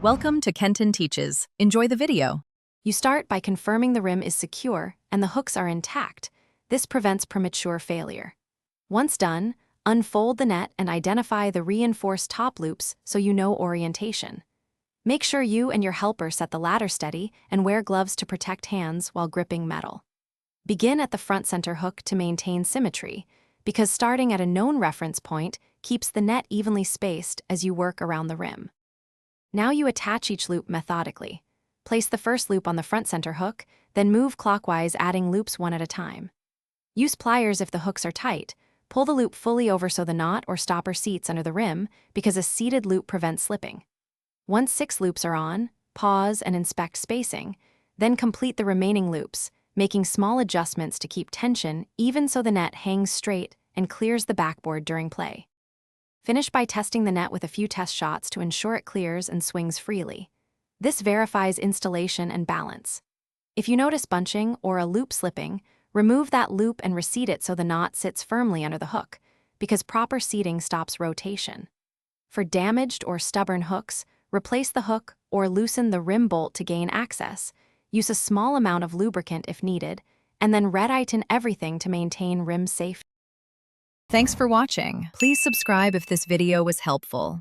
Welcome to Kenton Teaches. Enjoy the video. You start by confirming the rim is secure and the hooks are intact. This prevents premature failure. Once done, unfold the net and identify the reinforced top loops so you know orientation. Make sure you and your helper set the ladder steady and wear gloves to protect hands while gripping metal. Begin at the front center hook to maintain symmetry, because starting at a known reference point keeps the net evenly spaced as you work around the rim. Now you attach each loop methodically. Place the first loop on the front center hook, then move clockwise, adding loops one at a time. Use pliers if the hooks are tight. Pull the loop fully over so the knot or stopper seats under the rim, because a seated loop prevents slipping. Once 6 loops are on, pause and inspect spacing, then complete the remaining loops, making small adjustments to keep tension even so the net hangs straight and clears the backboard during play. Finish by testing the net with a few test shots to ensure it clears and swings freely. This verifies installation and balance. If you notice bunching or a loop slipping, remove that loop and reseat it so the knot sits firmly under the hook, because proper seating stops rotation. For damaged or stubborn hooks, replace the hook or loosen the rim bolt to gain access. Use a small amount of lubricant if needed, and then red-iron everything to maintain rim safety. Thanks for watching. Please subscribe if this video was helpful.